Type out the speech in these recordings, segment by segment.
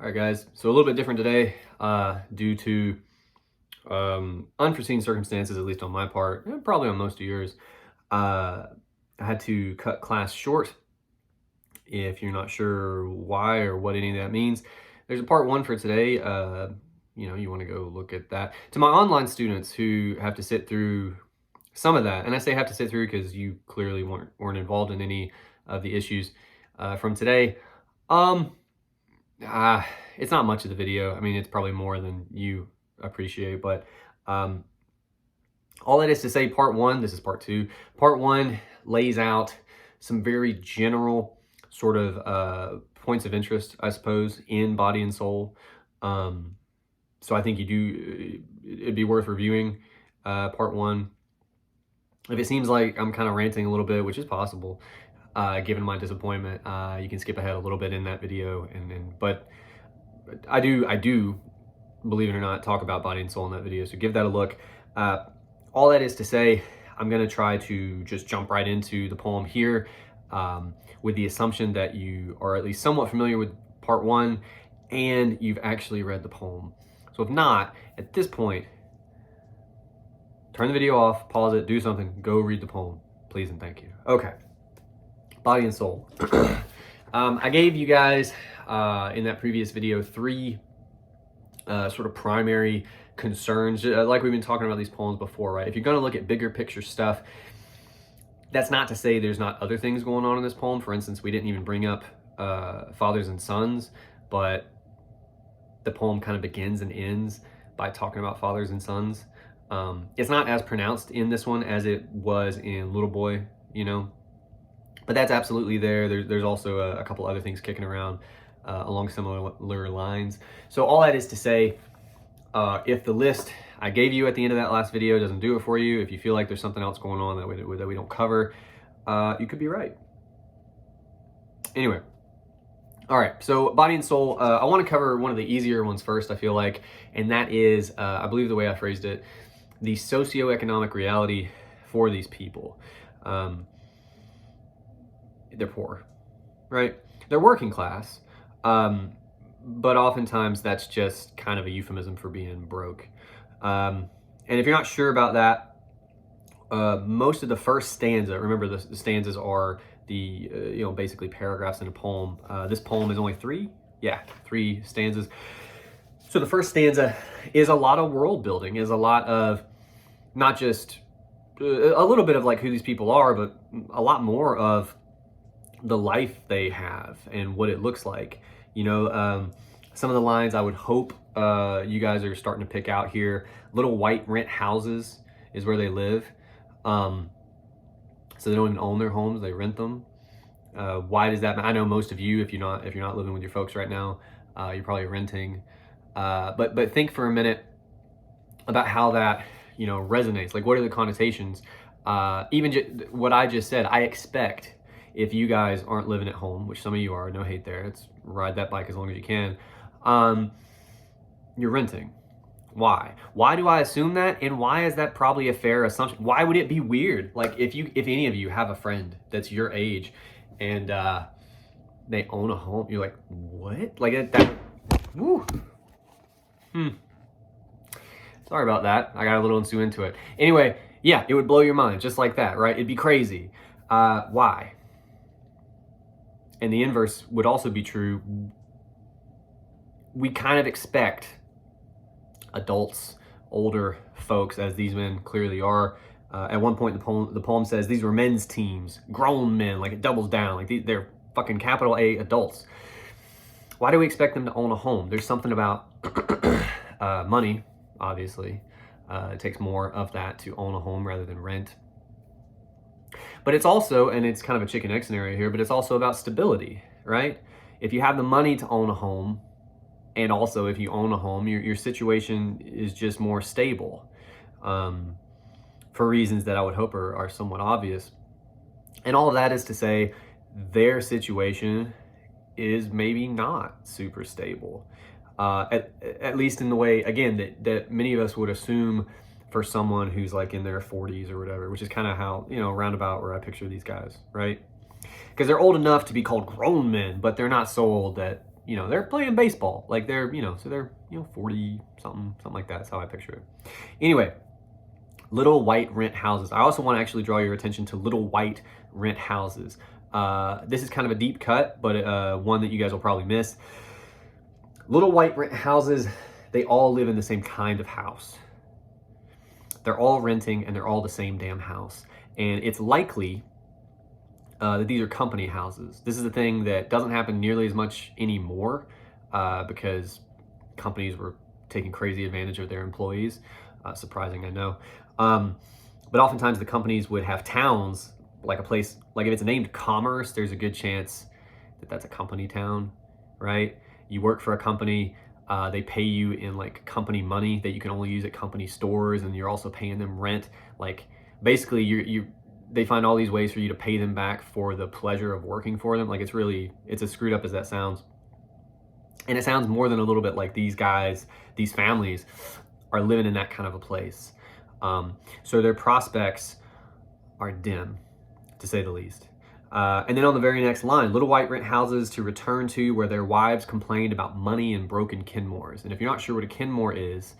All right, guys. So a little bit different today due to unforeseen circumstances, at least on my part, and probably on most of yours. I had to cut class short. If you're not sure why or what any of that means, there's a part one for today. You want to go look at that. To my online students who have to sit through some of that, and I say have to sit through because you clearly weren't involved in any of the issues from today. It's not much of the video. I mean, it's probably more than you appreciate, but all that is to say, part one, this is part two. Part one lays out some very general sort of points of interest, I suppose, in Body and Soul. So I think it'd be worth reviewing part one. If it seems like I'm kind of ranting a little bit, which is possible, given my disappointment, you can skip ahead a little bit in that video, but I do, believe it or not, talk about Body and Soul in that video, so give that a look. All that is to say, I'm going to try to just jump right into the poem here, with the assumption that you are at least somewhat familiar with part one and you've actually read the poem. So if not, at this point, turn the video off, pause it, do something, go read the poem, please and thank you. Okay, Body and Soul. I gave you guys in that previous video three sort of primary concerns, like we've been talking about these poems before, right? If you're going to look at bigger picture stuff, that's not to say there's not other things going on in this poem. For instance, we didn't even bring up fathers and sons, but the poem kind of begins and ends by talking about fathers and sons. It's not as pronounced in this one as it was in Little Boy, but that's absolutely there. There's also a couple other things kicking around along similar lines. So all that is to say, if the list I gave you at the end of that last video doesn't do it for you, if you feel like there's something else going on that we don't cover, you could be right. Anyway, all right, so Body and Soul, I want to cover one of the easier ones first, I feel like, and that is, I believe the way I phrased it, the socioeconomic reality for these people. They're poor, right? They're working class, but oftentimes that's just kind of a euphemism for being broke. And if you're not sure about that, most of the first stanza, remember the stanzas are the, basically paragraphs in a poem. This poem is only three stanzas. So the first stanza is a lot of world building, is a lot of not just a little bit of like who these people are, but a lot more of the life they have and what it looks like. Some of the lines I would hope you guys are starting to pick out here. Little white rent houses is where they live. So they don't even own their homes, they rent them. Why does that matter? I know most of you, if you're not living with your folks right now, you're probably renting. But think for a minute about how that resonates. Like, what are the connotations? Even what I just said, I expect if you guys aren't living at home, which some of you are, no hate there, it's ride that bike as long as you can, you're renting. Why do I assume that, and why is that probably a fair assumption? Why would it be weird? Like, if any of you have a friend that's your age and they own a home, you're like, what? Like that woo. Sorry about that, I got a little too into it. Anyway, yeah, it would blow your mind just like that, right? It'd be crazy. Why? And the inverse would also be true. We kind of expect adults, older folks, as these men clearly are. At one point, the poem says these were men's teams, grown men. Like, it doubles down. Like, they're fucking capital A adults. Why do we expect them to own a home? There's something about money, obviously. It takes more of that to own a home rather than rent. But it's also, and it's kind of a chicken egg scenario here, but it's also about stability, right? If you have the money to own a home, and also if you own a home, your situation is just more stable, for reasons that I would hope are somewhat obvious. And all of that is to say, their situation is maybe not super stable, at least in the way, again, that many of us would assume for someone who's like in their 40s or whatever, which is kind of how, roundabout where I picture these guys, right? Because they're old enough to be called grown men, but they're not so old that you know, they're playing baseball. Like they're, you know, so they're, you know, 40 something, something like that. That's how I picture it. Anyway, little white rent houses. I also want to actually draw your attention to little white rent houses. This is kind of a deep cut, but one that you guys will probably miss. Little white rent houses, they all live in the same kind of house. They're all renting and they're all the same damn house. And it's likely that these are company houses. This is a thing that doesn't happen nearly as much anymore because companies were taking crazy advantage of their employees. Surprising, I know. But oftentimes the companies would have towns, like a place, like if it's named Commerce, there's a good chance that that's a company town, right? You work for a company, they pay you in like company money that you can only use at company stores, and you're also paying them rent. Like basically they find all these ways for you to pay them back for the pleasure of working for them. Like it's as screwed up as that sounds. And it sounds more than a little bit like these guys, these families are living in that kind of a place. So their prospects are dim, to say the least. And then on the very next line, little white rent houses to return to where their wives complained about money and broken Kenmores. And if you're not sure what a Kenmore is,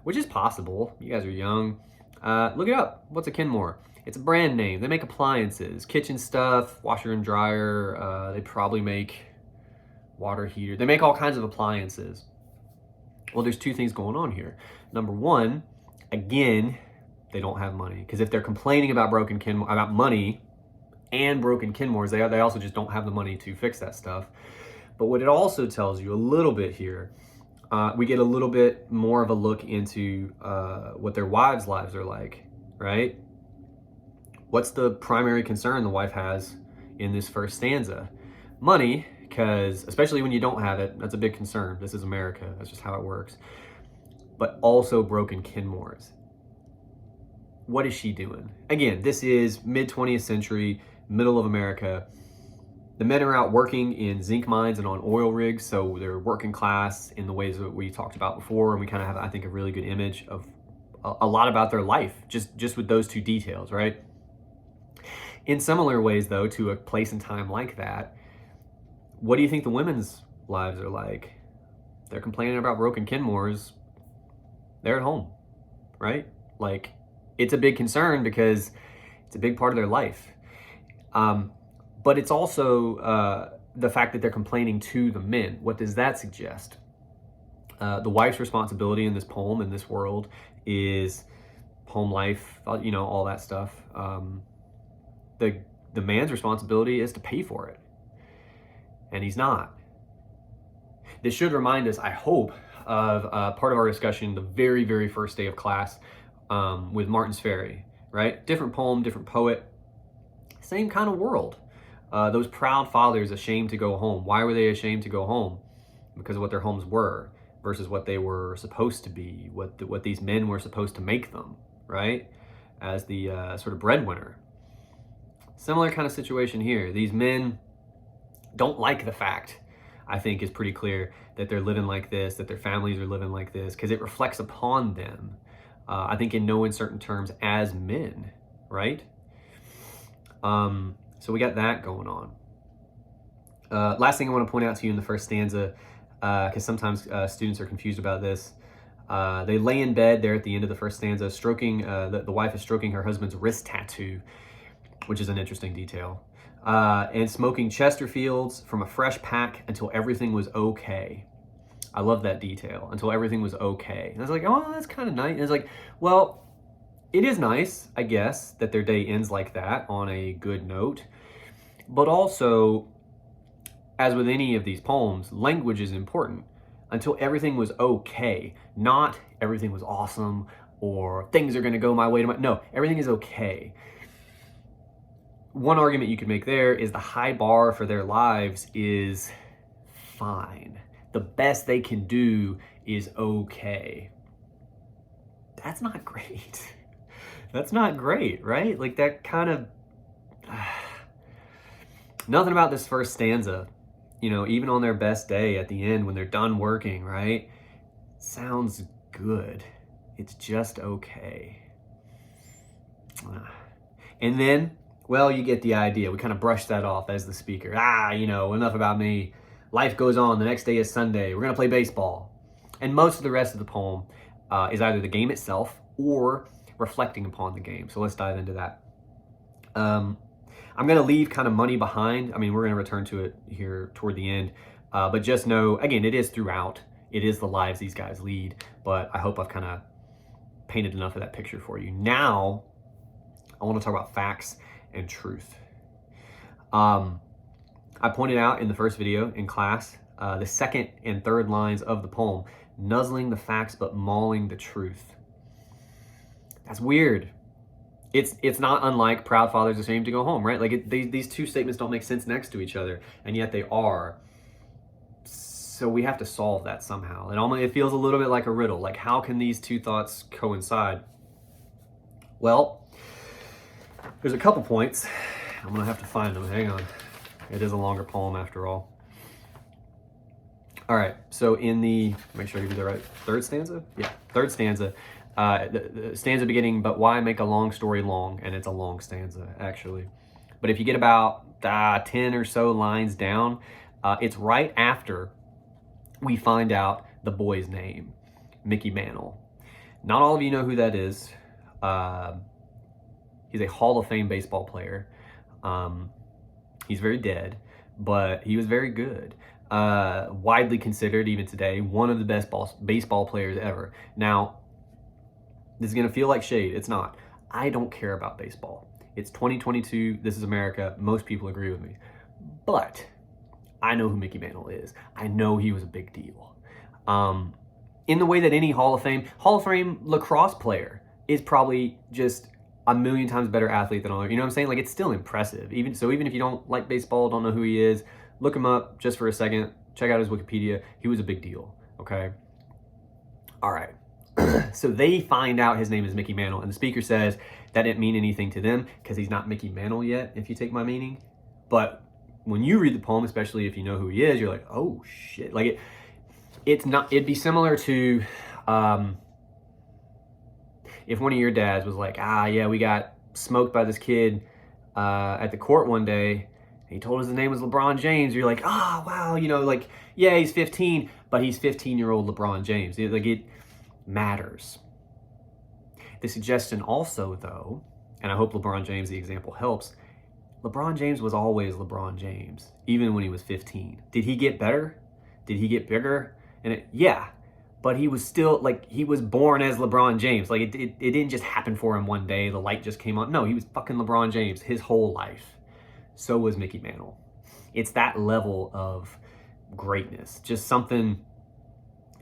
which is possible, you guys are young, look it up. What's a Kenmore? It's a brand name. They make appliances, kitchen stuff, washer and dryer. They probably make water heater. They make all kinds of appliances. Well, there's two things going on here. Number one, again, they don't have money. Because if they're complaining about about money and broken Kenmores, they also just don't have the money to fix that stuff. But what it also tells you a little bit here, we get a little bit more of a look into what their wives' lives are like, right? What's the primary concern the wife has in this first stanza? Money, because especially when you don't have it, that's a big concern. This is America. That's just how it works. But also broken Kenmores. What is she doing? Again, this is mid-20th century, middle of America. The men are out working in zinc mines and on oil rigs, so they're working class in the ways that we talked about before, and we kind of have, I think, a really good image of a lot about their life, just with those two details, right? In similar ways, though, to a place and time like that, what do you think the women's lives are like? They're complaining about broken Kenmores. They're at home, right? Like, it's a big concern because it's a big part of their life. But it's also the fact that they're complaining to the men. What does that suggest? The wife's responsibility in this poem, in this world, is home life, you know, all that stuff. The man's responsibility is to pay for it. And he's not. This should remind us, I hope, of part of our discussion the very, very first day of class with Martin's Ferry, right? Different poem, different poet, same kind of world. Those proud fathers ashamed to go home. Why were they ashamed to go home? Because of what their homes were versus what they were supposed to be, what these men were supposed to make them, right? As the sort of breadwinner. Similar kind of situation here. These men don't like the fact, I think is pretty clear, that they're living like this, that their families are living like this, because it reflects upon them, I think in no uncertain terms, as men, right? So we got that going on. Last thing I want to point out to you in the first stanza, because sometimes students are confused about this. They lay in bed there at the end of the first stanza, stroking, the wife is stroking her husband's wrist tattoo, which is an interesting detail. And smoking Chesterfields from a fresh pack until everything was okay. I love that detail, until everything was okay. And I was like, oh, that's kind of nice. And it's like, well, it is nice, I guess, that their day ends like that on a good note. But also, as with any of these poems, language is important. Until everything was okay, not everything was awesome or things are going to go my way. No, everything is okay. One argument you could make there is the high bar for their lives is fine. The best they can do is okay. That's not great. That's not great, right? Like that kind of... Nothing about this first stanza, you know, even on their best day at the end when they're done working, right? Sounds good. It's just okay. And then, well, you get the idea. We kind of brush that off as the speaker. You know, enough about me. Life goes on. The next day is Sunday. We're going to play baseball. And most of the rest of the poem is either the game itself or reflecting upon the game. So let's dive into that. I'm going to leave kind of money behind. I mean, we're going to return to it here toward the end. But just know, again, it is throughout. It is the lives these guys lead. But I hope I've kind of painted enough of that picture for you. Now, I want to talk about facts and truth. I pointed out in the first video in class, the second and third lines of the poem, nuzzling the facts but mauling the truth. That's weird. It's not unlike proud fathers ashamed to go home, right? Like these two statements don't make sense next to each other, and yet they are. So we have to solve that somehow. It feels a little bit like a riddle. Like, how can these two thoughts coincide? Well, there's a couple points. I'm gonna have to find them. Hang on. It is a longer poem after all. All right, so make sure I give you the right third stanza? Yeah, third stanza. The stanza beginning, but why make a long story long? And it's a long stanza, actually. But if you get about 10 or so lines down, it's right after we find out the boy's name, Mickey Mantle. Not all of you know who that is. He's a Hall of Fame baseball player. He's very dead, but he was very good. Widely considered, even today, one of the best baseball players ever. Now, this is going to feel like shade. It's not. I don't care about baseball. It's 2022. This is America. Most people agree with me. But I know who Mickey Mantle is. I know he was a big deal. In the way that any Hall of Fame lacrosse player is probably just a million times better athlete than all. You know what I'm saying? Like, it's still impressive. Even if you don't like baseball, don't know who he is, look him up just for a second. Check out his Wikipedia. He was a big deal. Okay. All right. So they find out his name is Mickey Mantle, and the speaker says that didn't mean anything to them because he's not Mickey Mantle yet, if you take my meaning. But when you read the poem, especially if you know who he is, you're like, oh shit. Like it'd be similar to if one of your dads was like, yeah, we got smoked by this kid at the court one day. He told us his name was LeBron James. You're like, oh, wow, like, yeah, he's 15, but he's 15-year-old LeBron James. Like, it matters. The suggestion also, though, and I hope LeBron James, the example, helps, LeBron James was always LeBron James, even when he was 15. Did he get better? Did he get bigger? Yeah, but he was still, like, he was born as LeBron James. Like, it didn't just happen for him one day. The light just came on. No, he was fucking LeBron James his whole life. So was Mickey Mantle. It's that level of greatness. Just something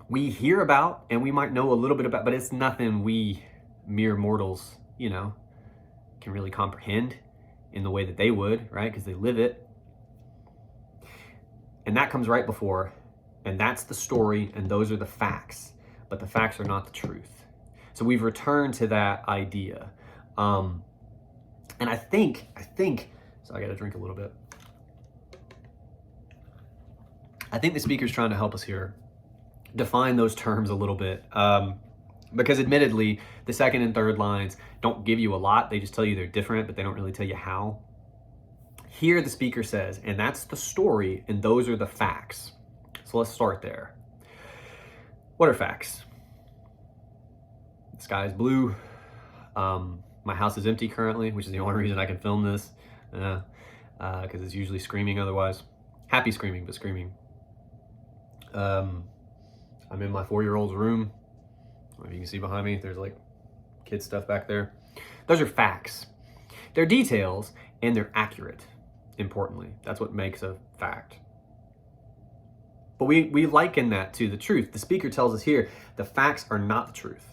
we hear about and we might know a little bit about, but it's nothing we mere mortals, can really comprehend in the way that they would, right? Because they live it. And that comes right before, and that's the story, and those are the facts. But the facts are not the truth. So we've returned to that idea. And I think, so I got to drink a little bit. I think the speaker's trying to help us here define those terms a little bit. Because admittedly, the second and third lines don't give you a lot. They just tell you they're different, but they don't really tell you how. Here the speaker says, and that's the story, and those are the facts. So let's start there. What are facts? The sky is blue. My house is empty currently, which is the only reason I can film this. Because it's usually screaming otherwise. Happy screaming, but screaming. I'm in my 4-year-old's room. If you can see behind me, there's like kid stuff back there. Those are facts. They're details and they're accurate, importantly. That's what makes a fact. But we liken that to the truth. The speaker tells us here, the facts are not the truth.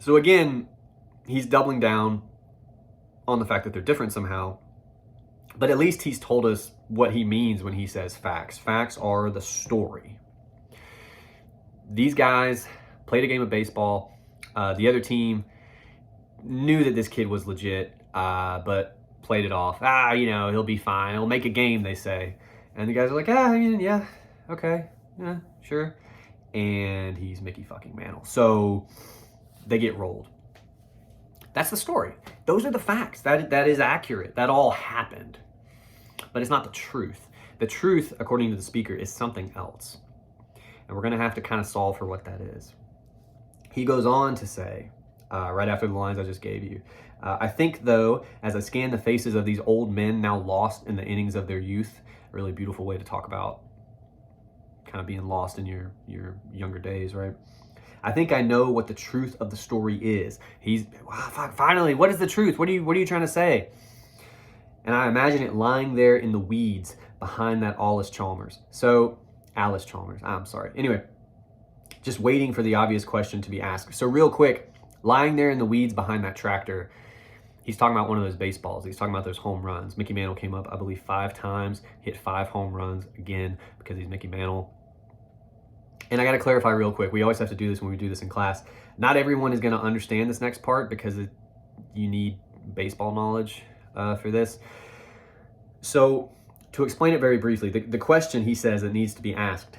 So again, he's doubling down on the fact that they're different somehow. But at least he's told us what he means when he says facts. Facts are the story. These guys played a game of baseball. The other team knew that this kid was legit, but played it off. He'll be fine. He'll make a game, they say. And the guys are like, yeah, okay, yeah, sure. And he's Mickey fucking Mantle. So they get rolled. That's the story. Those are the facts. That is accurate. That all happened. But it's not the truth. The truth, according to the speaker, is something else. And we're going to have to kind of solve for what that is. He goes on to say, right after the lines I just gave you, I think, though, as I scan the faces of these old men now lost in the innings of their youth, a really beautiful way to talk about kind of being lost in your younger days, right? I think I know what the truth of the story is. Finally, what is the truth? What are you trying to say? And I imagine it lying there in the weeds behind that Alice Chalmers. I'm sorry. Anyway, just waiting for the obvious question to be asked. So real quick, lying there in the weeds behind that tractor, he's talking about one of those baseballs. He's talking about those home runs. Mickey Mantle came up, I believe, 5 times, hit 5 home runs, again, because he's Mickey Mantle. And I got to clarify real quick. We always have to do this when we do this in class. Not everyone is going to understand this next part because you need baseball knowledge for this. So to explain it very briefly, the question he says that needs to be asked,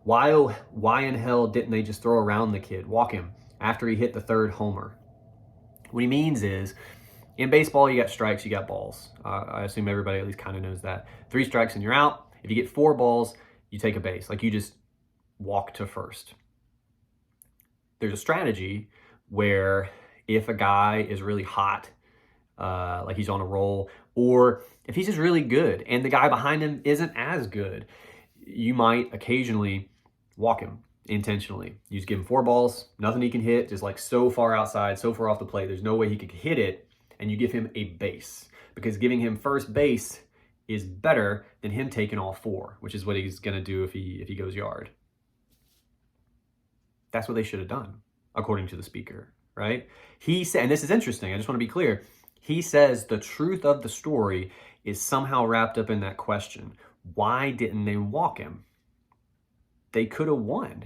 why in hell didn't they just throw around the kid, walk him after he hit the 3rd homer? What he means is, in baseball, you got strikes, you got balls. I assume everybody at least kind of knows that. 3 strikes and you're out. If you get 4 balls, you take a base. Like, you just walk to first. There's a strategy where if a guy is really hot, like he's on a roll, or if he's just really good and the guy behind him isn't as good, you might occasionally walk him intentionally. You just give him 4 balls, nothing he can hit, just like so far outside, so far off the plate, there's no way he could hit it, and you give him a base. Because giving him first base is better than him taking all 4, which is what he's going to do if he goes yard. That's what they should have done, according to the speaker, right? He said, and this is interesting, I just want to be clear, he says the truth of the story is somehow wrapped up in that question. Why didn't they walk him? They could have won.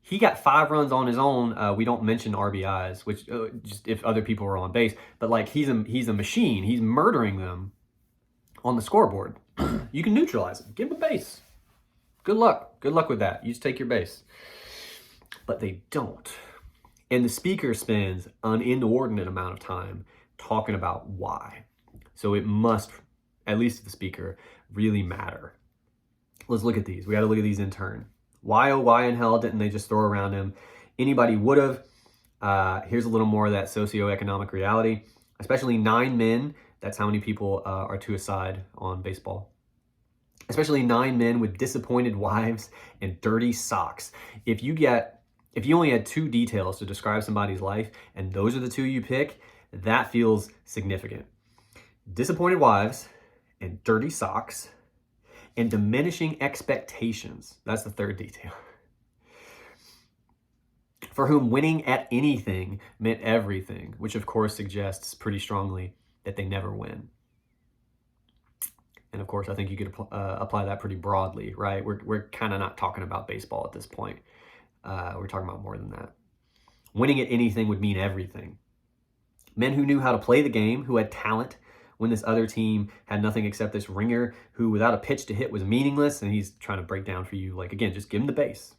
He got 5 runs on his own. We don't mention RBIs, which just if other people were on base, but like he's a machine. He's murdering them on the scoreboard. You can neutralize him. Give him a base. Good luck. Good luck with that. You just take your base. But they don't. And the speaker spends an inordinate amount of time talking about why. So it must, at least to the speaker, really matter. Let's look at these. We got to look at these in turn. Why, oh, why in hell didn't they just throw around him? Anybody would have. Here's a little more of that socioeconomic reality. Especially 9 men. That's how many people are to a side on baseball. Especially 9 men with disappointed wives and dirty socks. If you only had 2 details to describe somebody's life, and those are the 2 you pick, that feels significant. Disappointed wives and dirty socks and diminishing expectations. That's the 3rd detail. For whom winning at anything meant everything, which of course suggests pretty strongly that they never win. And of course, I think you could apply that pretty broadly, right? We're kind of not talking about baseball at this point. We're talking about more than that. Winning at anything would mean everything. Men who knew how to play the game, who had talent, when this other team had nothing except this ringer who without a pitch to hit was meaningless, and he's trying to break down for you, like, again, just give him the base.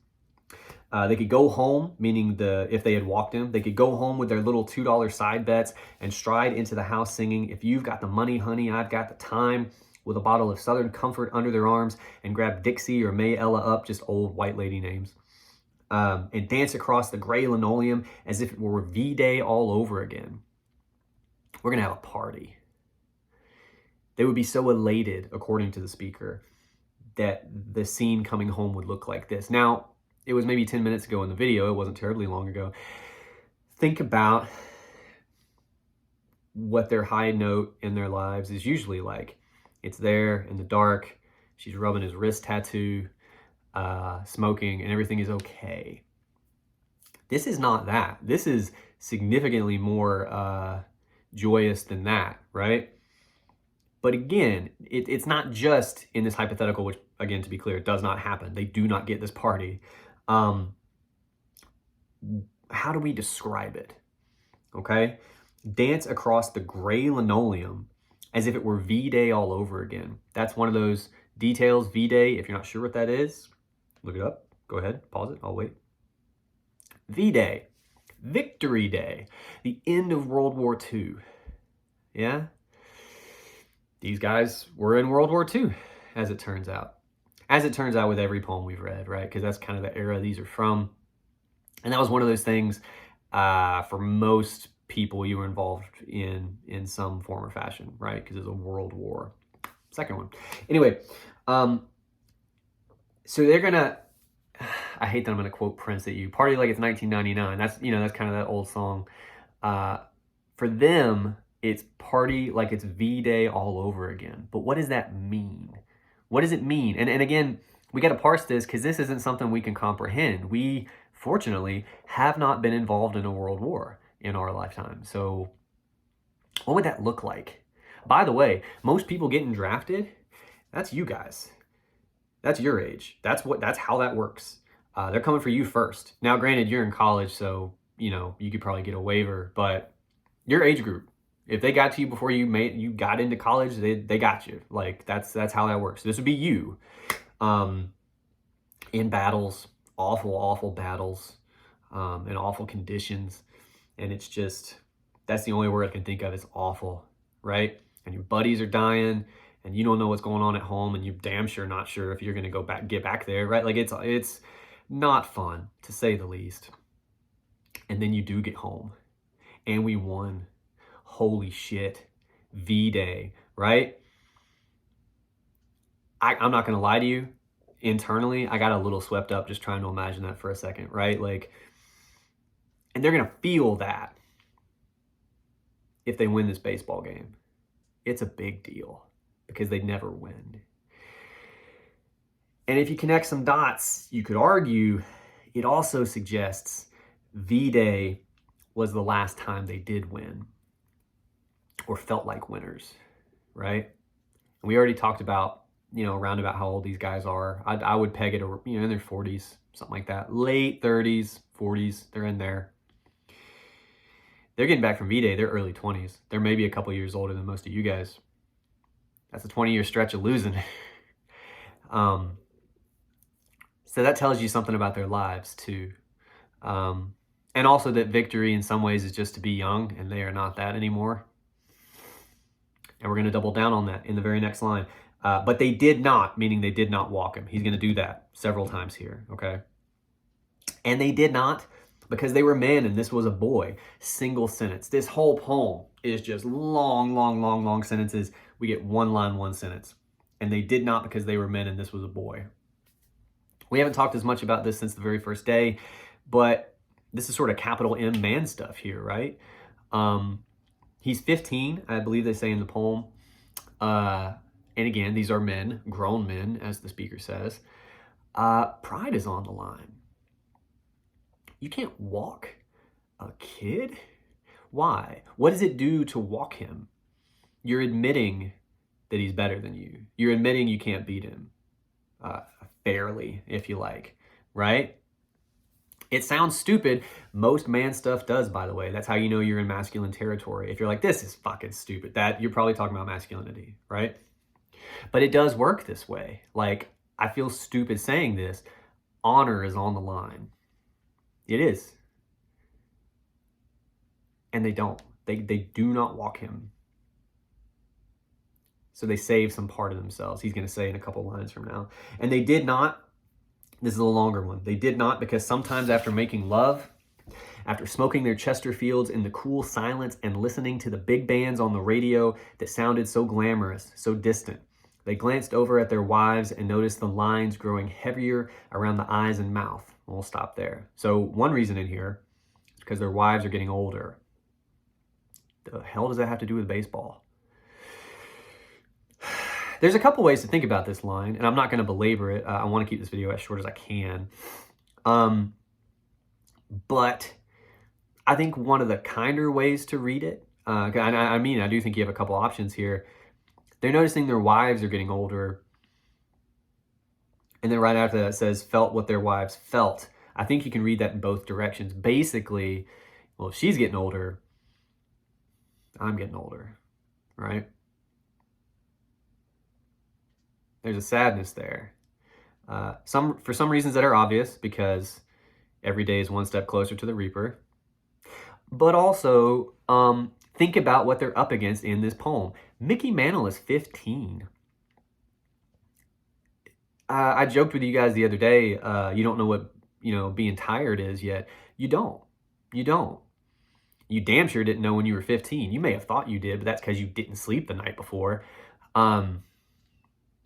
They could go home, meaning if they had walked him, they could go home with their little $2 side bets and stride into the house singing, "If you've got the money, honey, I've got the time," with a bottle of Southern Comfort under their arms, and grab Dixie or May Ella up, just old white lady names, and dance across the gray linoleum as if it were V-Day all over again. We're going to have a party. They would be so elated, according to the speaker, that the scene coming home would look like this. Now, it was maybe 10 minutes ago in the video. It wasn't terribly long ago. Think about what their high note in their lives is usually like. It's there in the dark. She's rubbing his wrist tattoo, smoking, and everything is okay. This is not that. This is significantly more joyous than that, right? But again, it's not just in this hypothetical, which, again, to be clear, does not happen. They do not get this party. How do we describe it? Okay? Dance across the gray linoleum as if it were V-Day all over again. That's one of those details. V-Day, if you're not sure what that is, look it up. Go ahead, pause it, I'll wait. V-Day, Victory Day, the end of World War II. Yeah? These guys were in World War II. as it turns out. As it turns out with every poem we've read, right? Because that's kind of the era these are from. And that was one of those things for most people you were involved in some form or fashion, right? Because it's a world war. Second one. Anyway, so they're gonna, I hate that I'm gonna quote Prince at you. Party like it's 1999. That's, that's kind of that old song. For them, it's party like it's V-Day all over again. But what does that mean? What does it mean? And again, we got to parse this because this isn't something we can comprehend. We, fortunately, have not been involved in a world war in our lifetime. So what would that look like? By the way, most people getting drafted, that's you guys. That's your age. That's how that works. They're coming for you first. Now, granted, you're in college, so you could probably get a waiver, but your age group, if they got to you before you got into college, they got you. Like that's how that works. This would be you in battles, awful battles, in awful conditions, and it's just, that's the only word I can think of, is awful, right? And your buddies are dying, and you don't know what's going on at home, and you're damn sure not sure if you're gonna get back there, right? Like it's not fun, to say the least. And then you do get home, and we won. Holy shit, V-Day, right? I'm not gonna lie to you. Internally, I got a little swept up just trying to imagine that for a second, right? Like, and they're gonna feel that if they win this baseball game. It's a big deal because they never win. And if you connect some dots, you could argue it also suggests V-Day was the last time they did win or felt like winners, right? And we already talked about, around about how old these guys are. I would peg it, in their 40s, something like that. Late 30s, 40s, they're in there. They're getting back from V-Day, they're early 20s. They're maybe a couple years older than most of you guys. That's a 20-year stretch of losing. So that tells you something about their lives too. And also that victory in some ways is just to be young, and they are not that anymore. And we're going to double down on that in the very next line. But they did not, meaning they did not walk him. He's going to do that several times here, okay? And they did not because they were men and this was a boy. Single sentence. This whole poem is just long sentences. We get one line, one sentence. And they did not because they were men and this was a boy. We haven't talked as much about this since the very first day, but this is sort of capital M man stuff here, right? He's 15, I believe they say in the poem. And again, these are men, grown men, as the speaker says. Pride is on the line. You can't walk a kid? Why? What does it do to walk him? You're admitting that he's better than you. You're admitting you can't beat him fairly, if you like, right? It sounds stupid. Most man stuff does, by the way. That's how you know you're in masculine territory. If you're like, this is fucking stupid, that you're probably talking about masculinity, right? But it does work this way. Like, I feel stupid saying this. Honor is on the line. It is. And they don't. They do not walk him. So they save some part of themselves. He's going to say in a couple lines from now. And they did not. This is a longer one. They did not because sometimes after making love, after smoking their Chesterfields in the cool silence and listening to the big bands on the radio that sounded so glamorous, so distant, they glanced over at their wives and noticed the lines growing heavier around the eyes and mouth. We'll stop there. So one reason in here is because their wives are getting older. The hell does that have to do with baseball? There's a couple ways to think about this line, and I'm not going to belabor it. I want to keep this video as short as I can. But I think one of the kinder ways to read it, I do think you have a couple options here. They're noticing their wives are getting older. And then right after that it says, felt what their wives felt. I think you can read that in both directions. Basically, well, if she's getting older, I'm getting older, right? There's a sadness there. For some reasons that are obvious, because every day is one step closer to the Reaper. But also, think about what they're up against in this poem. Mickey Mantle is 15. I joked with you guys the other day, you don't know what, being tired is yet. You don't. You don't. You damn sure didn't know when you were 15. You may have thought you did, but that's because you didn't sleep the night before.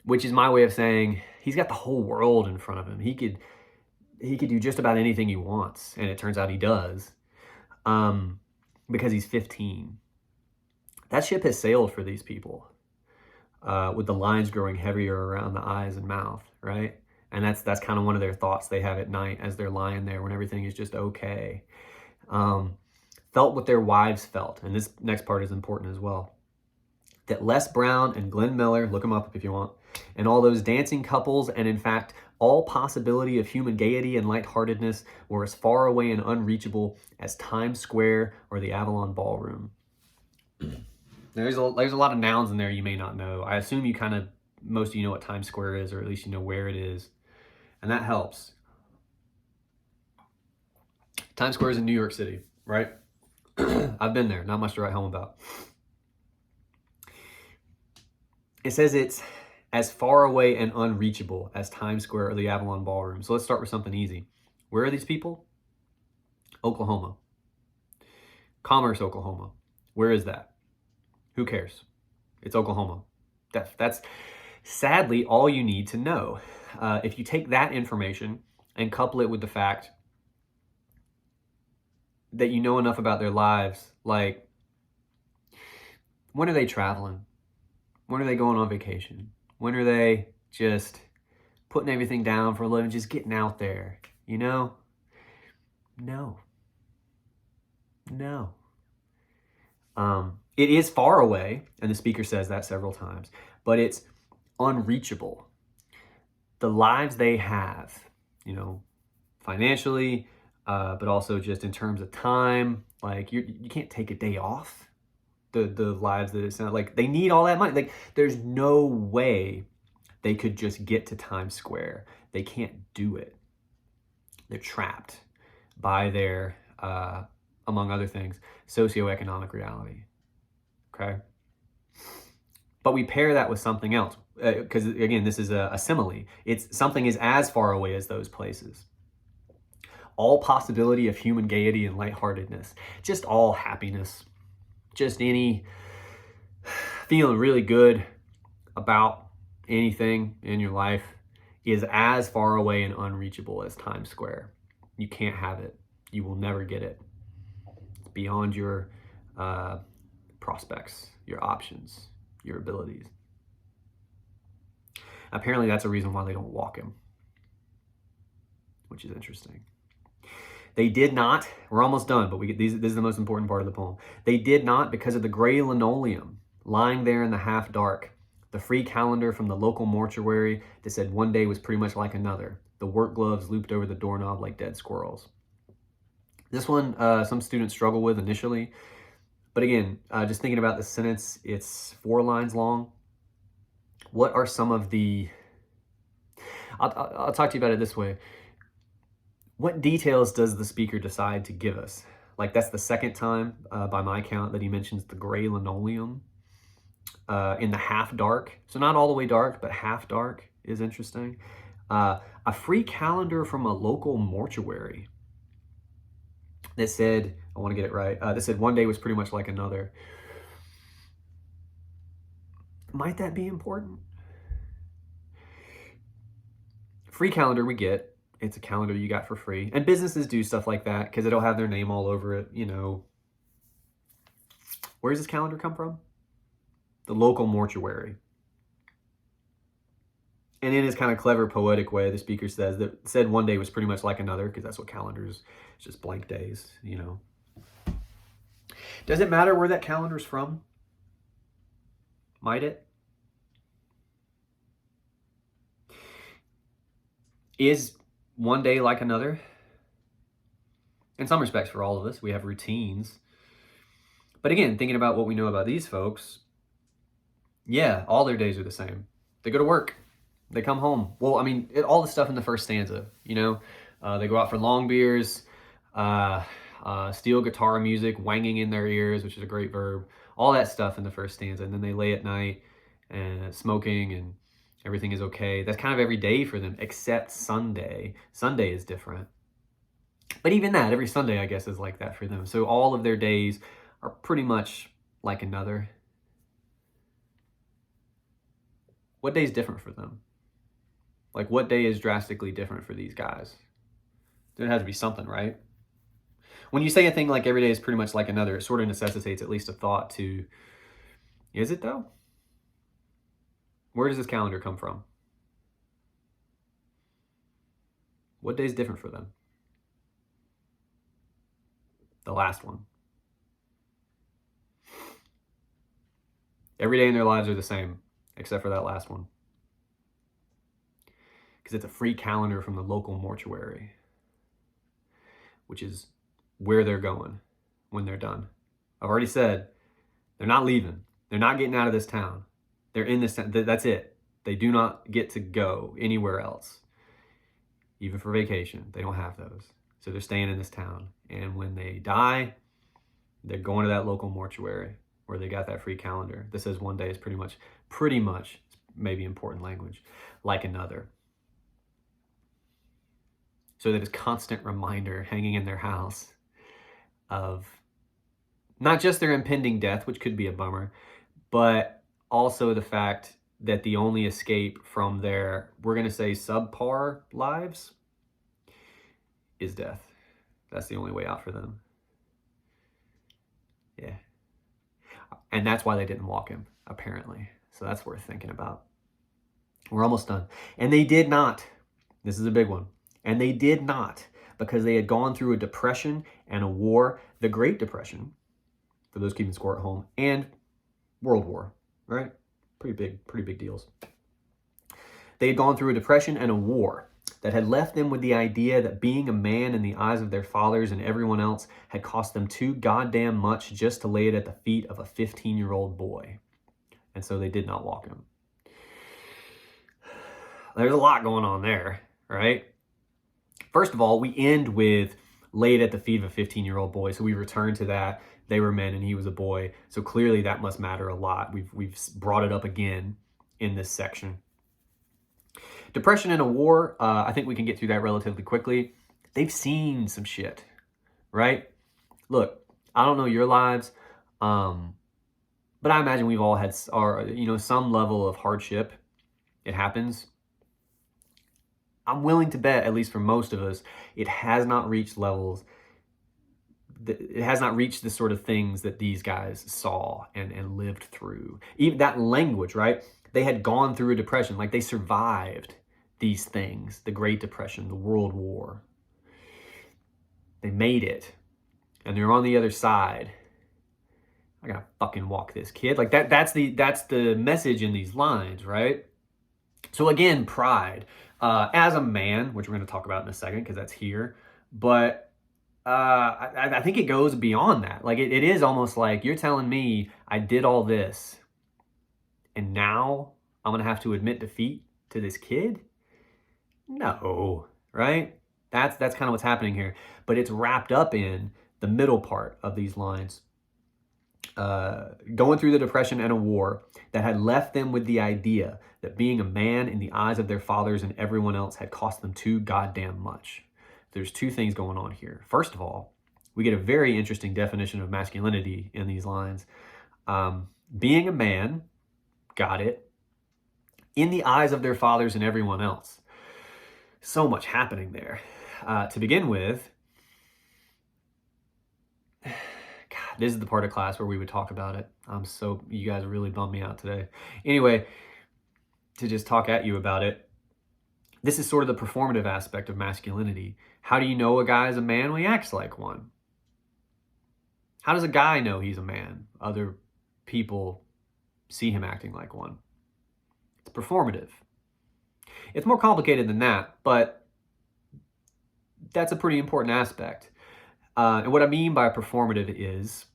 Which is my way of saying he's got the whole world in front of him. He could do just about anything he wants, and it turns out he does, because he's 15. That ship has sailed for these people, with the lines growing heavier around the eyes and mouth, right? And that's kind of one of their thoughts they have at night as they're lying there when everything is just okay. Felt what their wives felt, and this next part is important as well. That Les Brown and Glenn Miller, look them up if you want, and all those dancing couples, and in fact, all possibility of human gaiety and lightheartedness were as far away and unreachable as Times Square or the Avalon Ballroom. There's a lot of nouns in there you may not know. I assume most of you know what Times Square is, or at least you know where it is, and that helps. Times Square is in New York City, right? I've been there, not much to write home about. It says it's as far away and unreachable as Times Square or the Avalon Ballroom. So let's start with something easy. Where are these people? Oklahoma. Commerce, Oklahoma. Where is that? Who cares? It's Oklahoma. That's sadly all you need to know. If you take that information and couple it with the fact that you know enough about their lives, like, when are they traveling? When are they going on vacation? When are they just putting everything down for a living, just getting out there, No. It is far away, and the speaker says that several times, but it's unreachable. The lives they have, financially, but also just in terms of time, like you can't take a day off. The lives that it sounds like they need all that money. Like, there's no way they could just get to Times Square. They can't do it. They're trapped by their, among other things, socioeconomic reality. Okay? But we pair that with something else, because again, this is a simile. It's something is as far away as those places. All possibility of human gaiety and lightheartedness, just all happiness, just any feeling really good about anything in your life is as far away and unreachable as Times Square. You can't have it. You will never get it. It's beyond your prospects, your options, your abilities. Apparently that's a reason why they don't walk him, which is interesting. They did not, we're almost done, but this is the most important part of the poem. They did not, because of the gray linoleum lying there in the half dark, the free calendar from the local mortuary that said one day was pretty much like another, the work gloves looped over the doorknob like dead squirrels. This one, some students struggle with initially, but again, just thinking about the sentence, it's 4 lines long. What are some of I'll talk to you about it this way. What details does the speaker decide to give us? Like, that's the second time, by my count, that he mentions the gray linoleum in the half dark. So not all the way dark, but half dark is interesting. A free calendar from a local mortuary that said, I want to get it right, that said one day was pretty much like another. Might that be important? Free calendar we get. It's a calendar you got for free. And businesses do stuff like that because it'll have their name all over it, Where does this calendar come from? The local mortuary. And in his kind of clever, poetic way, the speaker says that said one day was pretty much like another, because that's what calendars, it's just blank days, Does it matter where that calendar's from? Might it? Is one day like another? In some respects, for all of us, we have routines. But again, thinking about what we know about these folks, yeah, all their days are the same. They go to work. They come home. Well, I mean, all the stuff in the first stanza, they go out for long beers, steel guitar music wanging in their ears, which is a great verb. All that stuff in the first stanza. And then they lay at night and smoking and Everything is okay. That's kind of every day for them, except Sunday. Sunday is different. But even that, every Sunday, I guess, is like that for them. So all of their days are pretty much like another. What day is different for them? Like, what day is drastically different for these guys? There has to be something, right? When you say a thing like every day is pretty much like another, it sort of necessitates at least a thought to, is it though? Where does this calendar come from? What day is different for them? The last one. Every day in their lives are the same, except for that last one. Because it's a free calendar from the local mortuary, which is where they're going when they're done. I've already said they're not leaving. They're not getting out of this town. They're in this town. That's it. They do not get to go anywhere else. Even for vacation, they don't have those. So they're staying in this town. And when they die, they're going to that local mortuary where they got that free calendar that says one day is pretty much, maybe important language, like another. So that it's constant reminder hanging in their house of not just their impending death, which could be a bummer, but also the fact that the only escape from their, we're going to say, subpar lives is death. That's the only way out for them. Yeah. And that's why they didn't walk him, apparently. So that's worth thinking about. We're almost done. And they did not. This is a big one. And they did not, because they had gone through a depression and a war, the Great Depression, for those keeping score at home, and World War, right? Pretty big deals. They had gone through a depression and a war that had left them with the idea that being a man in the eyes of their fathers and everyone else had cost them too goddamn much just to lay it at the feet of a 15-year-old boy. And so they did not walk him. There's a lot going on there, right? First of all, we end with laid at the feet of a 15-year-old boy. So we return to that. They were men and he was a boy. So clearly that must matter a lot. We've brought it up again in this section. Depression and a war, I think we can get through that relatively quickly. They've seen some shit, right? Look, I don't know your lives, but I imagine we've all had some level of hardship. It happens. I'm willing to bet, at least for most of us, it has not reached levels. It has not reached the sort of things that these guys saw and lived through. Even that language, right? They had gone through a depression. Like, they survived these things. The Great Depression, the World War. They made it. And they're on the other side. I gotta fucking walk this kid. Like, that's the message in these lines, right? So again, pride. As a man, which we're going to talk about in a second because that's here, but I think it goes beyond that. Like, it is almost like you're telling me I did all this and now I'm going to have to admit defeat to this kid? No, right? That's kind of what's happening here. But it's wrapped up in the middle part of these lines. Going through the depression and a war that had left them with the idea that being a man in the eyes of their fathers and everyone else had cost them too goddamn much. There's two things going on here. First of all, we get a very interesting definition of masculinity in these lines. Being a man, got it, in the eyes of their fathers and everyone else. So much happening there. To begin with, this is the part of class where we would talk about it. You guys really bummed me out today. Anyway, to just talk at you about it, this is sort of the performative aspect of masculinity. How do you know a guy is a man? Well, he acts like one. How does a guy know he's a man? Other people see him acting like one. It's performative. It's more complicated than that, but that's a pretty important aspect. And what I mean by performative is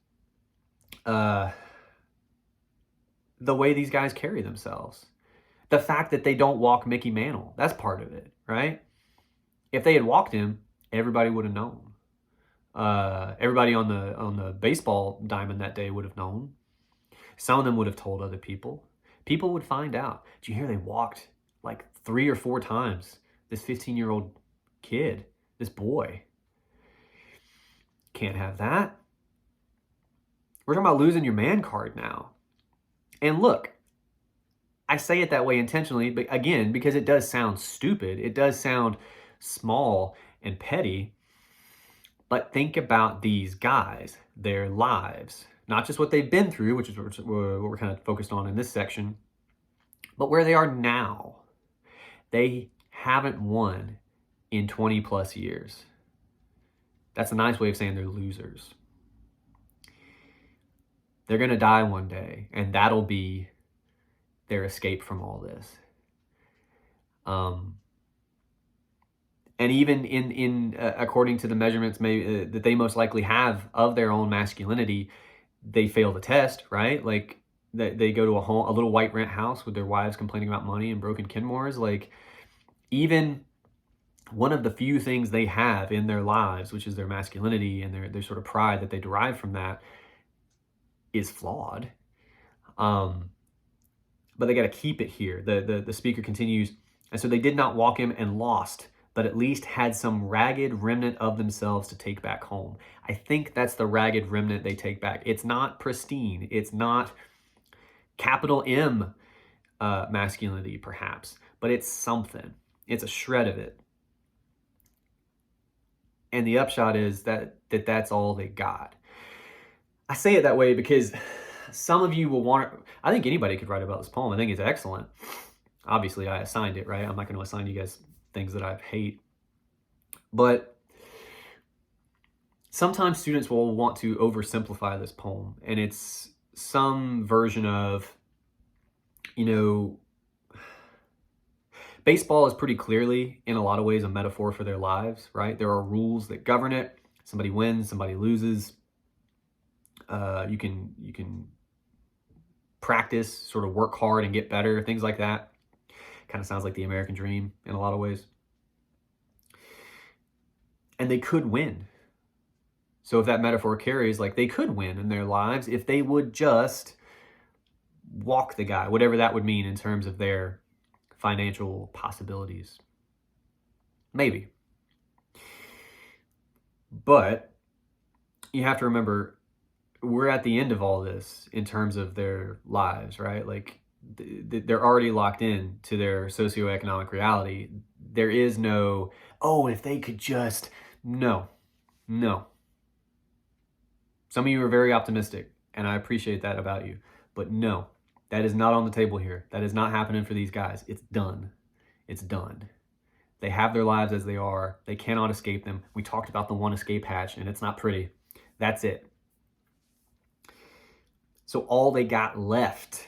the way these guys carry themselves. The fact that they don't walk Mickey Mantle, that's part of it, right? If they had walked him, everybody would have known. Everybody on the baseball diamond that day would have known. Some of them would have told other people. People would find out. Did you hear they walked like 3 or 4 times this 15-year-old kid, this boy. Can't have that. We're talking about losing your man card now. And look, I say it that way intentionally, but again, because it does sound stupid, it does sound small and petty. But think about these guys, their lives, not just what they've been through, which is what we're kind of focused on in this section, but where they are now. They haven't won in 20 plus years. That's a nice way of saying they're losers. They're going to die one day, and that'll be their escape from all this. And even in according to the measurements maybe that they most likely have of their own masculinity, they fail the test, right? Like they go to a little white rent house with their wives complaining about money and broken Kenmores. Like even one of the few things they have in their lives, which is their masculinity and their sort of pride that they derive from that, is flawed. But they got to keep it here. The speaker continues, and so they did not walk him and lost, but at least had some ragged remnant of themselves to take back home. I think that's the ragged remnant they take back. It's not pristine. It's not capital M masculinity, perhaps, but it's something. It's a shred of it. And the upshot is that's all they got. I say it that way because some of you will want to, I think anybody could write about this poem. I think it's excellent. Obviously, I assigned it, right? I'm not going to assign you guys things that I hate. But sometimes students will want to oversimplify this poem, and it's some version of, baseball is pretty clearly, in a lot of ways, a metaphor for their lives, right? There are rules that govern it. Somebody wins, somebody loses. You can practice, sort of work hard and get better, things like that. Kind of sounds like the American dream in a lot of ways. And they could win. So if that metaphor carries, like they could win in their lives if they would just walk the guy, whatever that would mean in terms of their financial possibilities. Maybe. But you have to remember, we're at the end of all this in terms of their lives, right? Like they're already locked in to their socioeconomic reality. There is no, oh, if they could just, no. Some of you are very optimistic, and I appreciate that about you. But no, that is not on the table here. That is not happening for these guys. It's done. It's done. They have their lives as they are. They cannot escape them. We talked about the one escape hatch, and it's not pretty. That's it. So all they got left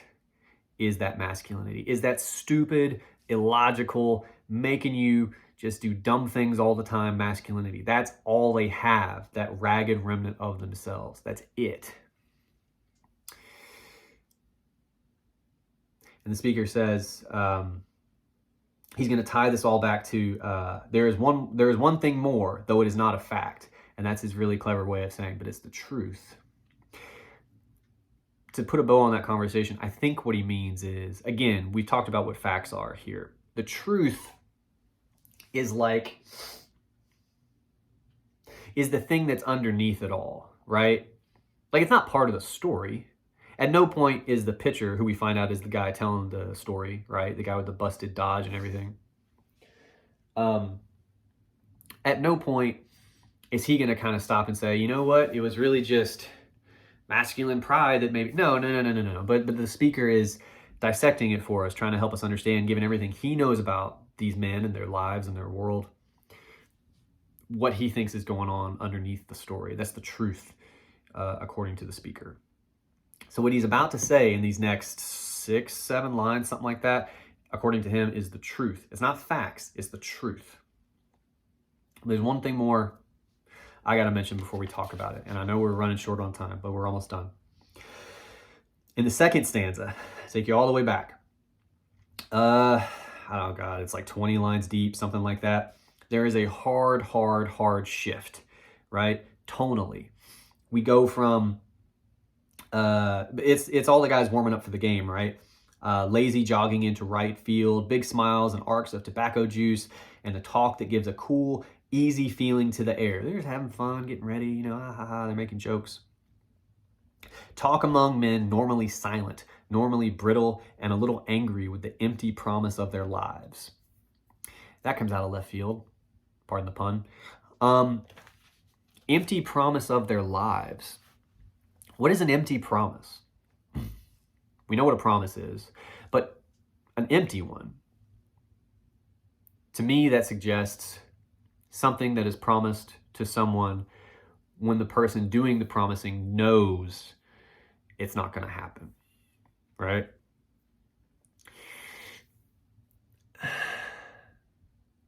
is that masculinity, is that stupid, illogical, making you just do dumb things all the time masculinity. That's all they have, that ragged remnant of themselves. That's it. And the speaker says he's going to tie this all back to there is one thing more, though it is not a fact. And that's his really clever way of saying, but it's the truth. To put a bow on that conversation, I think what he means is, again, we talked about what facts are here. The truth is the thing that's underneath it all, right? Like it's not part of the story. At no point is the pitcher, who we find out is the guy telling the story, right? The guy with the busted Dodge and everything. At no point is he going to kind of stop and say, you know what? It was really just masculine pride that maybe, no. But the speaker is dissecting it for us, trying to help us understand, given everything he knows about these men and their lives and their world, what he thinks is going on underneath the story. That's the truth, according to the speaker. So what he's about to say in these next 6, 7 lines, something like that, according to him, is the truth. It's not facts, it's the truth. There's one thing more I got to mention before we talk about it. And I know we're running short on time, but we're almost done. In the second stanza, take you all the way back. Oh God, it's like 20 lines deep, something like that. There is a hard shift, right? Tonally. We go from, it's all the guys warming up for the game, right? lazy jogging into right field, big smiles and arcs of tobacco juice, and a talk that gives a cool, easy feeling to the air. They're just having fun, getting ready, you know, ha ha ha, they're making jokes. Talk among men normally silent, normally brittle, and a little angry with the empty promise of their lives. That comes out of left field, pardon the pun. Empty promise of their lives. What is an empty promise? We know what a promise is, but an empty one. To me, that suggests something that is promised to someone when the person doing the promising knows it's not going to happen, right?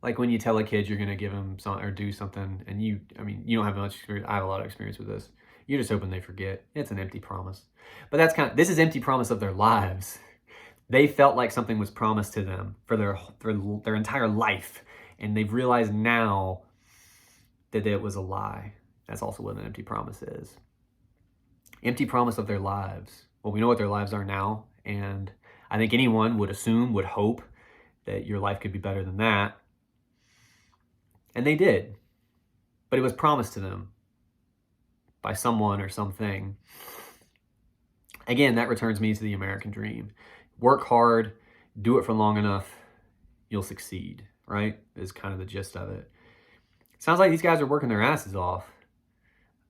Like when you tell a kid you're going to give them something or do something, and you don't have much experience. I have a lot of experience with this. You're just hoping they forget. It's an empty promise. But this is empty promise of their lives. They felt like something was promised to them for their entire life, and they've realized now that it was a lie. That's also what an empty promise is. Empty promise of their lives. Well, we know what their lives are now, and I think anyone would hope that your life could be better than that. And they did. But it was promised to them by someone or something. Again, that returns me to the American dream. Work hard, do it for long enough, you'll succeed, right? Is kind of the gist of it. Sounds like these guys are working their asses off.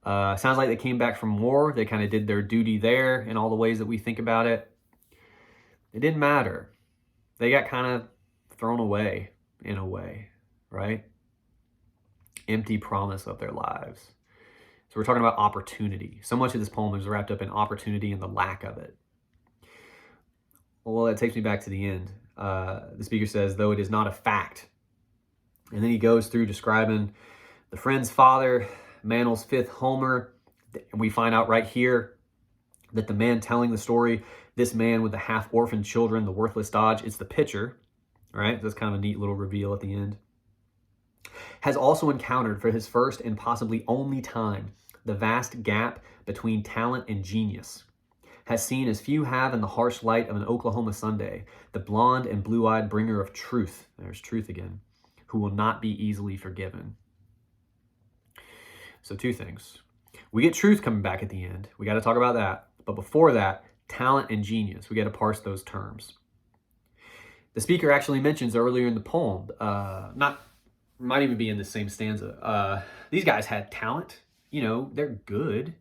Sounds like they came back from war. They kind of did their duty there in all the ways that we think about it. It didn't matter. They got kind of thrown away in a way, right? Empty promise of their lives. So we're talking about opportunity. So much of this poem is wrapped up in opportunity and the lack of it. Well, that takes me back to the end. The speaker says, though it is not a fact. And then he goes through describing the friend's father, Mandel's fifth homer. And we find out right here that the man telling the story, this man with the half-orphaned children, the worthless Dodge, it's the pitcher, right? That's kind of a neat little reveal at the end. Has also encountered for his first and possibly only time the vast gap between talent and genius. Has seen as few have in the harsh light of an Oklahoma Sunday, the blonde and blue-eyed bringer of truth, there's truth again, who will not be easily forgiven. So two things. We get truth coming back at the end. We got to talk about that. But before that, talent and genius. We got to parse those terms. The speaker actually mentions earlier in the poem, might even be in the same stanza. These guys had talent. You know, they're good.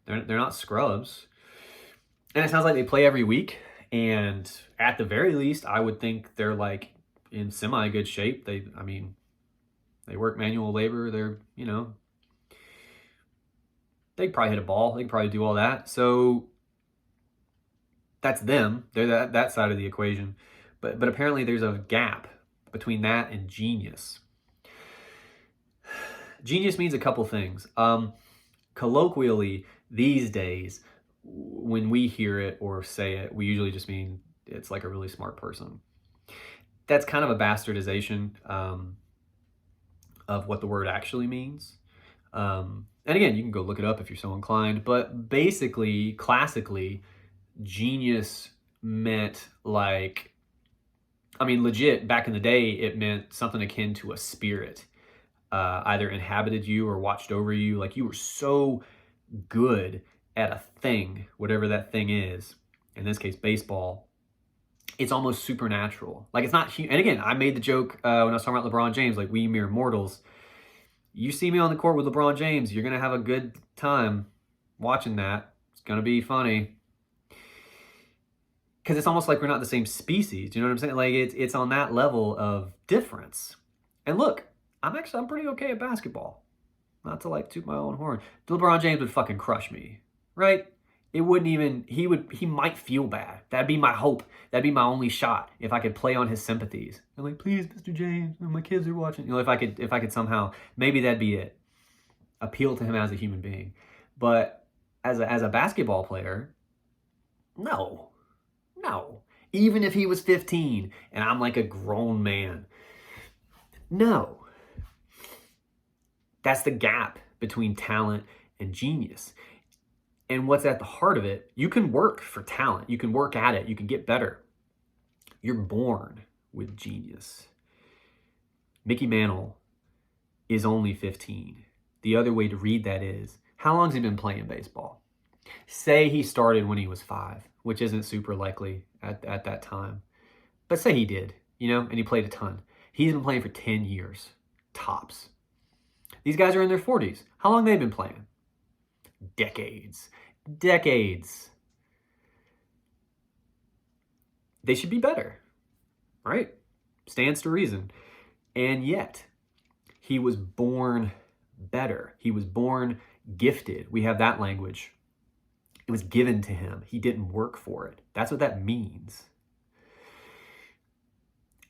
They're not scrubs. And it sounds like they play every week. And at the very least, I would think they're like in semi-good shape. They work manual labor. They're, they probably hit a ball. They can probably do all that. So that's them. They're that side of the equation. But apparently there's a gap between that and genius. Genius means a couple things. Colloquially, these days, when we hear it or say it, we usually just mean it's like a really smart person. That's kind of a bastardization of what the word actually means. And again, you can go look it up if you're so inclined. But basically, classically, genius meant legit, back in the day, it meant something akin to a spirit. Either inhabited you or watched over you. Like you were so good at a thing, whatever that thing is. In this case, baseball. It's almost supernatural. Like it's not, and again, I made the joke when I was talking about LeBron James, like we mere mortals. You see me on the court with LeBron James, you're going to have a good time watching that. It's going to be funny. Because it's almost like we're not the same species. You know what I'm saying? Like it's on that level of difference. And look, I'm pretty okay at basketball. Not to like toot my own horn. LeBron James would fucking crush me, right? It wouldn't even, he might feel bad. That'd be my hope. That'd be my only shot if I could play on his sympathies. I'm like, please, Mr. James, my kids are watching. If I could somehow, maybe that'd be it. Appeal to him as a human being. But as a basketball player, no. Even if he was 15 and I'm like a grown man, no. That's the gap between talent and genius. And what's at the heart of it, you can work for talent. You can work at it. You can get better. You're born with genius. Mickey Mantle is only 15. The other way to read that is, how long has he been playing baseball? Say he started when he was 5, which isn't super likely at that time. But say he did, and he played a ton. He's been playing for 10 years, tops. These guys are in their 40s. How long have they been playing? Decades. Decades. They should be better, right? Stands to reason. And yet, he was born better. He was born gifted. We have that language. It was given to him. He didn't work for it. That's what that means.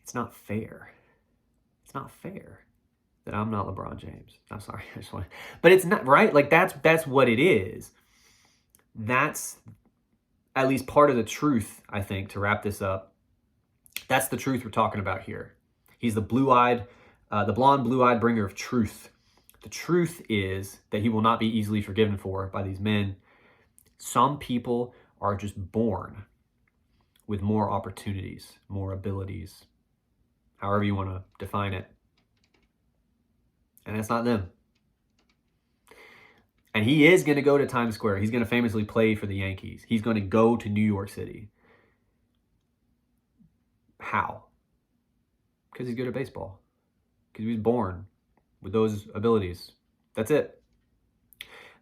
It's not fair. It's not fair that I'm not LeBron James. I'm sorry. But it's not, right? Like that's what it is. That's at least part of the truth, I think, to wrap this up. That's the truth we're talking about here. He's the blonde, blue-eyed bringer of truth. The truth is that he will not be easily forgiven for by these men. Some people are just born with more opportunities, more abilities, however you want to define it. And it's not them. And he is going to go to Times Square. He's going to famously play for the Yankees. He's going to go to New York City. How? Because he's good at baseball. Because he was born with those abilities. That's it.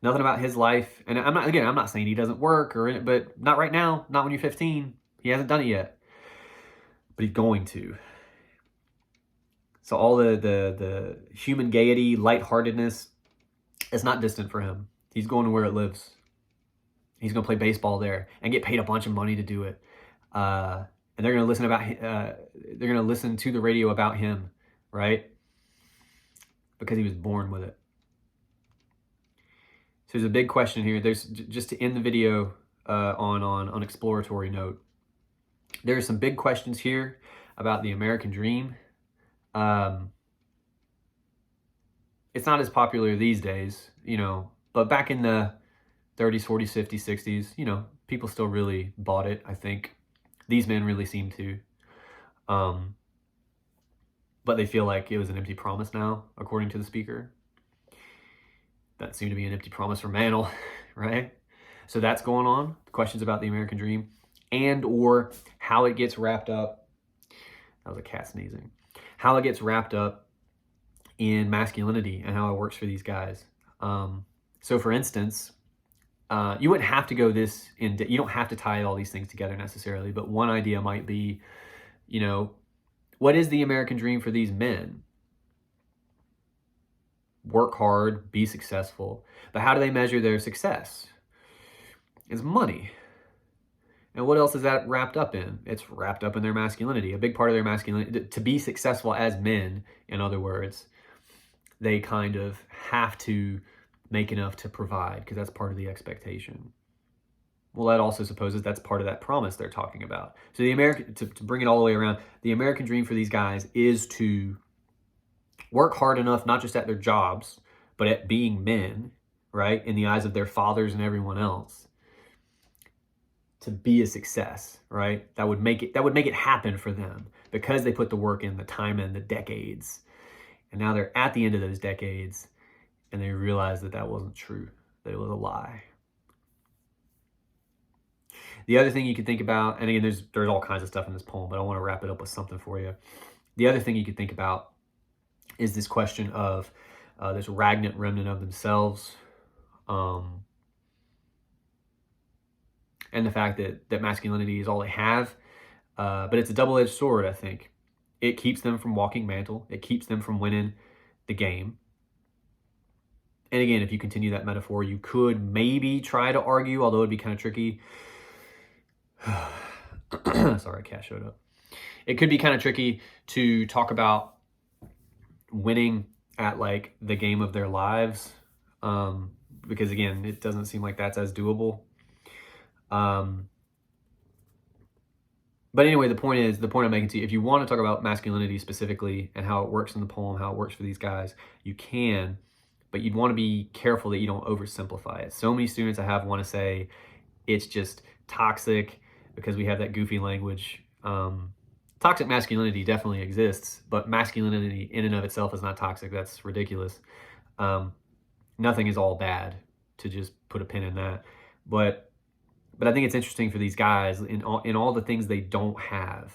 Nothing about his life. And I'm not saying he doesn't work but not right now. Not when you're 15. He hasn't done it yet. But he's going to. So all the human gaiety, lightheartedness, it's not distant for him. He's going to where it lives. He's going to play baseball there and get paid a bunch of money to do it. And they're going to listen to the radio about him, right? Because he was born with it. So there's a big question here. There's just to end the video on exploratory note. There are some big questions here about the American dream. It's not as popular these days, but back in the 30s, 40s, 50s, 60s, people still really bought it, I think. These men really seem to. But they feel like it was an empty promise now, according to the speaker. That seemed to be an empty promise for Mantle, right? So that's going on. Questions about the American dream and or how it gets wrapped up. That was a cat sneezing. How it gets wrapped up in masculinity and how it works for these guys. So for instance, you wouldn't have to go this in, you don't have to tie all these things together necessarily, but one idea might be, what is the American dream for these men? Work hard, be successful. But how do they measure their success? It's money. And what else is that wrapped up in? It's wrapped up in their masculinity. A big part of their masculinity, to be successful as men, in other words, they kind of have to make enough to provide because that's part of the expectation. Well, that also supposes that's part of that promise they're talking about. So to bring it all the way around, the American dream for these guys is to work hard enough, not just at their jobs, but at being men, right? In the eyes of their fathers and everyone else, to be a success, right? That would make it happen for them because they put the work in, the time in, the decades. And now they're at the end of those decades and they realize that wasn't true, that it was a lie. The other thing you could think about, and again, there's all kinds of stuff in this poem, but I want to wrap it up with something for you. The other thing you could think about is this question of this ragnant remnant of themselves, and the fact that masculinity is all they have, but it's a double-edged sword, I think. It keeps them from walking Mantle. It keeps them from winning the game. And again, if you continue that metaphor, you could maybe try to argue, although it'd be kind of tricky. Sorry, a cat showed up. It could be kind of tricky to talk about winning at like the game of their lives, because again, it doesn't seem like that's as doable. But anyway, the point I'm making to you, if you want to talk about masculinity specifically and how it works in the poem, how it works for these guys, you can, but you'd want to be careful that you don't oversimplify it. So many students I have want to say it's just toxic because we have that goofy language. toxic masculinity definitely exists, but masculinity in and of itself is not toxic. That's ridiculous. Nothing is all bad, to just put a pin in that. But I think it's interesting for these guys in all the things they don't have,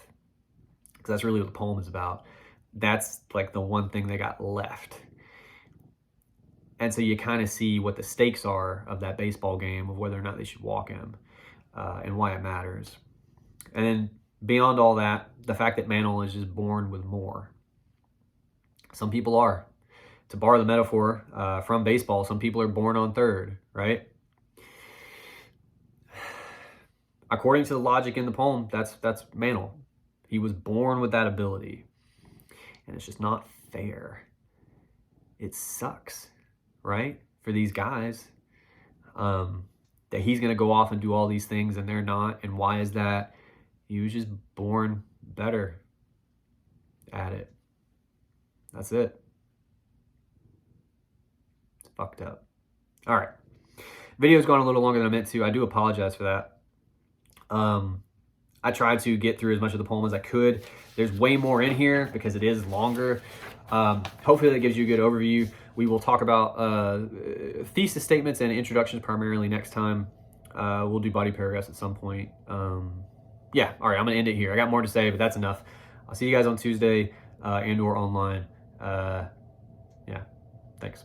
because that's really what the poem is about. That's like the one thing they got left. And so you kind of see what the stakes are of that baseball game, of whether or not they should walk him, and why it matters. And then beyond all that, the fact that Mantle is just born with more. Some people are. To borrow the metaphor from baseball, some people are born on third, right? According to the logic in the poem, that's Mantle. He was born with that ability. And it's just not fair. It sucks, right? For these guys, that he's going to go off and do all these things and they're not. And why is that? He was just born better at it. That's it. It's fucked up. All right. Video's gone a little longer than I meant to. I do apologize for that. I tried to get through as much of the poem as I could. There's way more in here because it is longer. Hopefully that gives you a good overview. We will talk about thesis statements and introductions primarily next time. We'll do body paragraphs at some point. Yeah, all right, I'm gonna end it here. I got more to say, but that's enough. I'll see you guys on Tuesday and or online. Yeah, thanks.